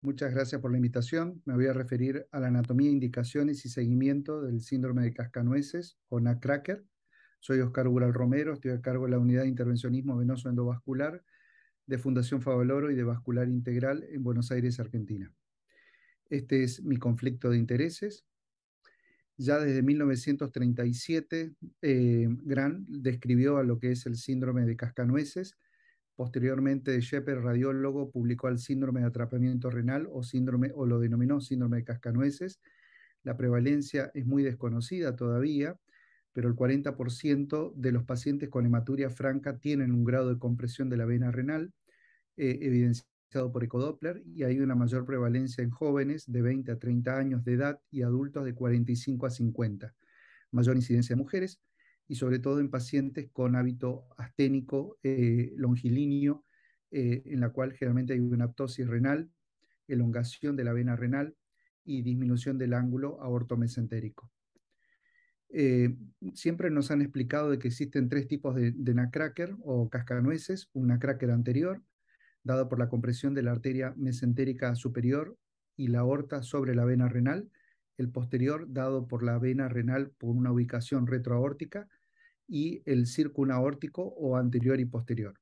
Muchas gracias por la invitación. Me voy a referir a la anatomía, indicaciones y seguimiento del síndrome de cascanueces o nutcracker. Soy Oscar Ural Romero, estoy a cargo de la Unidad de Intervencionismo Venoso Endovascular de Fundación Favaloro y de Vascular Integral en Buenos Aires, Argentina. Este es mi conflicto de intereses. Ya desde 1937, Gran describió a lo que es el síndrome de cascanueces. Posteriormente, Shepard, radiólogo, publicó el síndrome de atrapamiento renal o lo denominó síndrome de cascanueces. La prevalencia es muy desconocida todavía, pero el 40% de los pacientes con hematuria franca tienen un grado de compresión de la vena renal, evidenciado por ecodoppler, y hay una mayor prevalencia en jóvenes de 20 a 30 años de edad y adultos de 45 a 50. Mayor incidencia de mujeres y sobre todo en pacientes con hábito asténico longilíneo, en la cual generalmente hay una ptosis renal, elongación de la vena renal y disminución del ángulo aortomesentérico. Eh, Siempre nos han explicado de que existen tres tipos de nutcracker o cascanueces: un nutcracker anterior, dado por la compresión de la arteria mesentérica superior y la aorta sobre la vena renal; el posterior, dado por la vena renal por una ubicación retroaórtica; y el circunaórtico o anterior y posterior.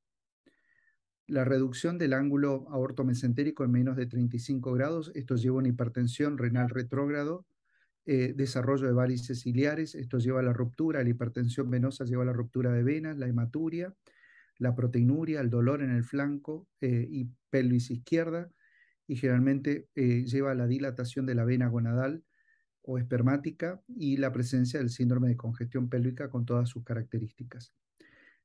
La reducción del ángulo aortomesentérico en menos de 35 grados, esto lleva a una hipertensión renal retrógrado, desarrollo de varices ciliares, esto lleva a la ruptura; la hipertensión venosa lleva a la ruptura de venas, la hematuria, la proteinuria, el dolor en el flanco y pelvis izquierda, y generalmente lleva a la dilatación de la vena gonadal o espermática y la presencia del síndrome de congestión pélvica con todas sus características.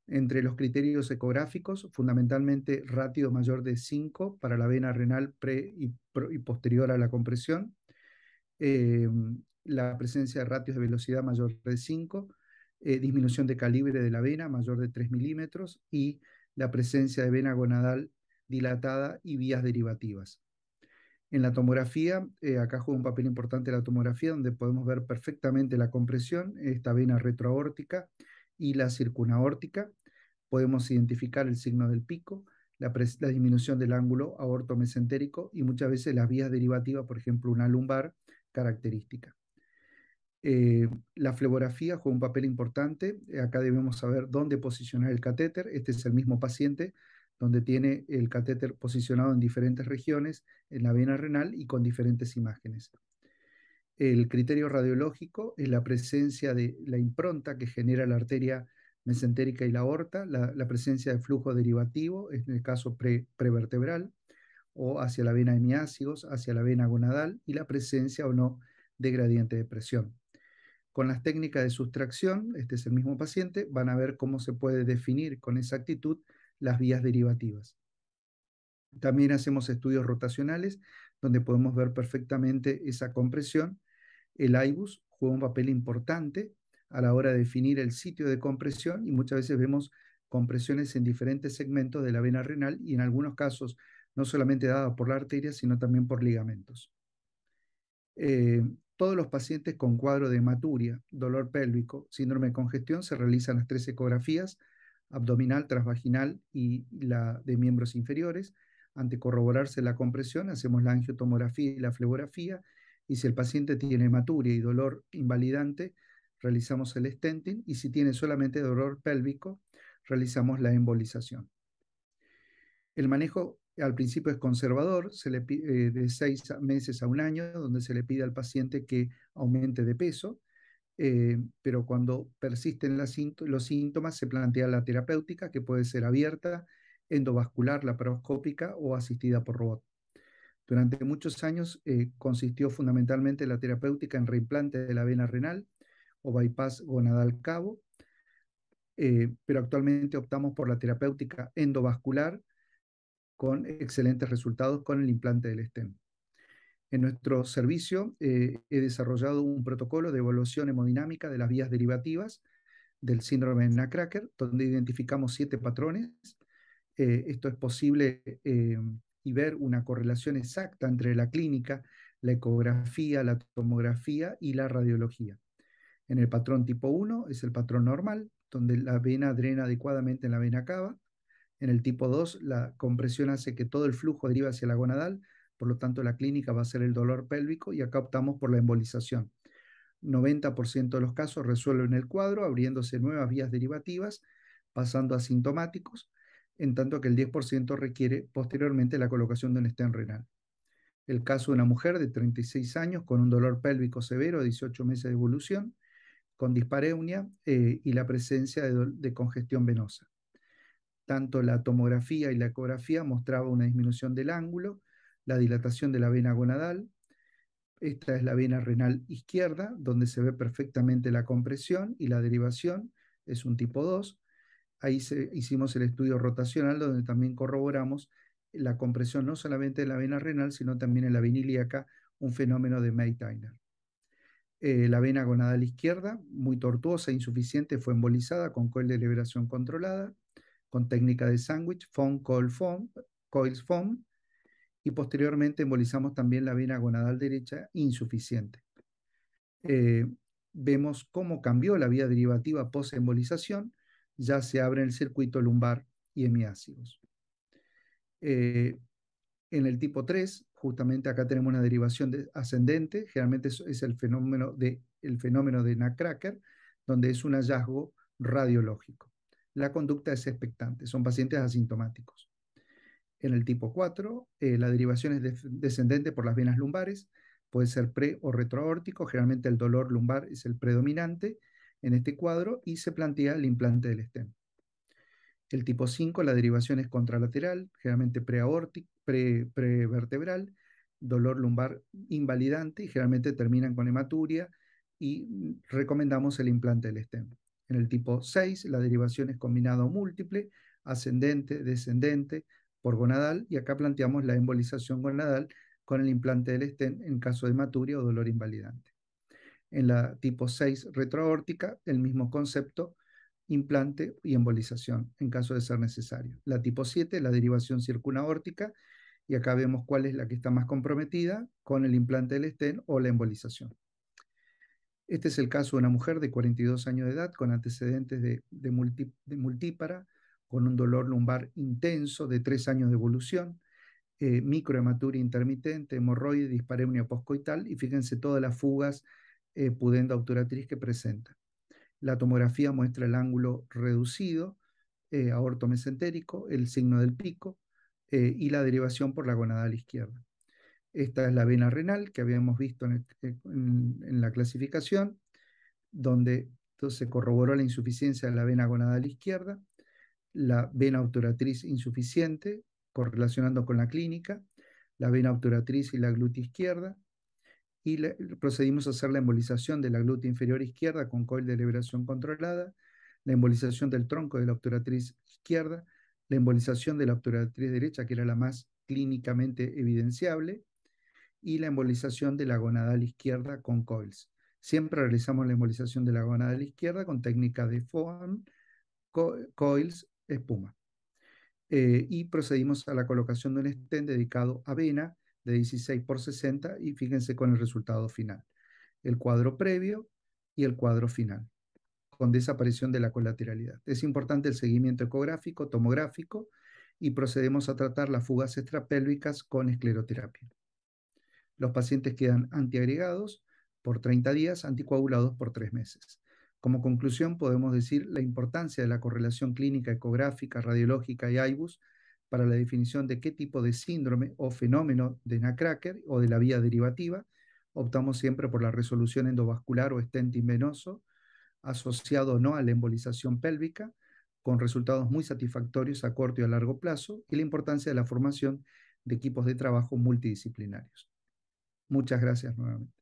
Entre los criterios ecográficos, fundamentalmente ratio mayor de 5 para la vena renal y posterior a la compresión, eh, la presencia de ratios de velocidad mayor de 5, disminución de calibre de la vena mayor de 3 milímetros y la presencia de vena gonadal dilatada y vías derivativas. En la tomografía, acá juega un papel importante la tomografía, donde podemos ver perfectamente la compresión, esta vena retroaórtica y la circunaórtica. Podemos identificar el signo del pico, la disminución del ángulo aortomesentérico y muchas veces las vías derivativas, por ejemplo, una lumbar característica. La flebografía juega un papel importante. Acá debemos saber dónde posicionar el catéter. Este es el mismo paciente donde tiene el catéter posicionado en diferentes regiones en la vena renal y con diferentes imágenes. El criterio radiológico es la presencia de la impronta que genera la arteria mesentérica y la aorta, la presencia de flujo derivativo, en el caso prevertebral, o hacia la vena hemiácigos, hacia la vena gonadal, y la presencia o no de gradiente de presión. Con las técnicas de sustracción, este es el mismo paciente, van a ver cómo se puede definir con exactitud las vías derivativas. También hacemos estudios rotacionales donde podemos ver perfectamente esa compresión. El IBUS juega un papel importante a la hora de definir el sitio de compresión y muchas veces vemos compresiones en diferentes segmentos de la vena renal y en algunos casos no solamente dada por la arteria, sino también por ligamentos. Todos los pacientes con cuadro de hematuria, dolor pélvico, síndrome de congestión, se realizan las tres ecografías: abdominal, transvaginal y la de miembros inferiores. Ante corroborarse la compresión, hacemos la angiotomografía y la flebografía, y si el paciente tiene hematuria y dolor invalidante, realizamos el stenting, y si tiene solamente dolor pélvico, realizamos la embolización. El manejo al principio es conservador, de 6 meses a un año, donde se le pide al paciente que aumente de peso, pero cuando persisten los síntomas se plantea la terapéutica, que puede ser abierta, endovascular, laparoscópica o asistida por robot. Durante muchos años consistió fundamentalmente la terapéutica en reimplante de la vena renal o bypass gonadal cavo, pero actualmente optamos por la terapéutica endovascular con excelentes resultados con el implante del stent. En nuestro servicio he desarrollado un protocolo de evaluación hemodinámica de las vías derivativas del síndrome de nutcracker, donde identificamos 7 patrones. Esto es posible y ver una correlación exacta entre la clínica, la ecografía, la tomografía y la radiología. En el patrón tipo 1 es el patrón normal, donde la vena drena adecuadamente en la vena cava. En el tipo 2, la compresión hace que todo el flujo derive hacia la gonadal, por lo tanto la clínica va a ser el dolor pélvico y acá optamos por la embolización. 90% de los casos resuelven el cuadro, abriéndose nuevas vías derivativas, pasando a asintomáticos, en tanto que el 10% requiere posteriormente la colocación de un stent renal. El caso de una mujer de 36 años con un dolor pélvico severo, 18 meses de evolución, con dispareunia y la presencia de congestión venosa. Tanto la tomografía y la ecografía mostraba una disminución del ángulo, la dilatación de la vena gonadal. Esta es la vena renal izquierda, donde se ve perfectamente la compresión y la derivación, es un tipo 2. Ahí hicimos el estudio rotacional, donde también corroboramos la compresión no solamente de la vena renal, sino también en la vena ilíaca, un fenómeno de May-Tainer. La vena gonadal izquierda, muy tortuosa e insuficiente, fue embolizada con coil de liberación controlada, con técnica de sándwich, foam, coil foam, coils foam, y posteriormente embolizamos también la vena gonadal derecha insuficiente. Eh, Vemos cómo cambió la vía derivativa post-embolización, ya se abre el circuito lumbar y hemiácidos. En el tipo 3, justamente acá tenemos una derivación ascendente, generalmente es el fenómeno de Nutcracker, donde es un hallazgo radiológico. La conducta es expectante, son pacientes asintomáticos. En el tipo 4, la derivación es descendente por las venas lumbares, puede ser pre o retroaórtico, generalmente el dolor lumbar es el predominante en este cuadro y se plantea el implante del stent. El tipo 5, la derivación es contralateral, generalmente prevertebral, dolor lumbar invalidante y generalmente terminan con hematuria y recomendamos el implante del stent. En el tipo 6, la derivación es combinado múltiple, ascendente, descendente, por gonadal y acá planteamos la embolización gonadal con el implante del stent en caso de hematuria o dolor invalidante. En la tipo 6 retroaórtica, el mismo concepto, implante y embolización en caso de ser necesario. La tipo 7, la derivación circunaórtica, y acá vemos cuál es la que está más comprometida con el implante del stent o la embolización. Este es el caso de una mujer de 42 años de edad con antecedentes de multípara, con un dolor lumbar intenso de 3 años de evolución, microhematuria intermitente, hemorroide, dispareunia poscoital, y fíjense todas las fugas pudendo-obturatriz que presenta. La tomografía muestra el ángulo reducido, aortomesentérico, el signo del pico y la derivación por la gonadal izquierda. Esta es la vena renal que habíamos visto en la clasificación, donde entonces se corroboró la insuficiencia de la vena gonadal izquierda, la vena obturatriz insuficiente, correlacionando con la clínica, la vena obturatriz y la glútea izquierda, y procedimos a hacer la embolización de la glútea inferior izquierda con coil de liberación controlada, la embolización del tronco de la obturatriz izquierda, la embolización de la obturatriz derecha, que era la más clínicamente evidenciable, y la embolización de la gonadal izquierda con coils. Siempre realizamos la embolización de la gonadal izquierda con técnica de foam, coils, espuma. Y procedimos a la colocación de un stent dedicado a vena de 16 por 60 y fíjense con el resultado final. El cuadro previo y el cuadro final, con desaparición de la colateralidad. Es importante el seguimiento ecográfico, tomográfico y procedemos a tratar las fugas extrapélvicas con escleroterapia. Los pacientes quedan antiagregados por 30 días, anticoagulados por 3 meses. Como conclusión, podemos decir la importancia de la correlación clínica, ecográfica, radiológica y IBUS para la definición de qué tipo de síndrome o fenómeno de Nutcracker o de la vía derivativa. Optamos siempre por la resolución endovascular o stenting venoso, asociado o no a la embolización pélvica, con resultados muy satisfactorios a corto y a largo plazo, y la importancia de la formación de equipos de trabajo multidisciplinarios. Muchas gracias nuevamente.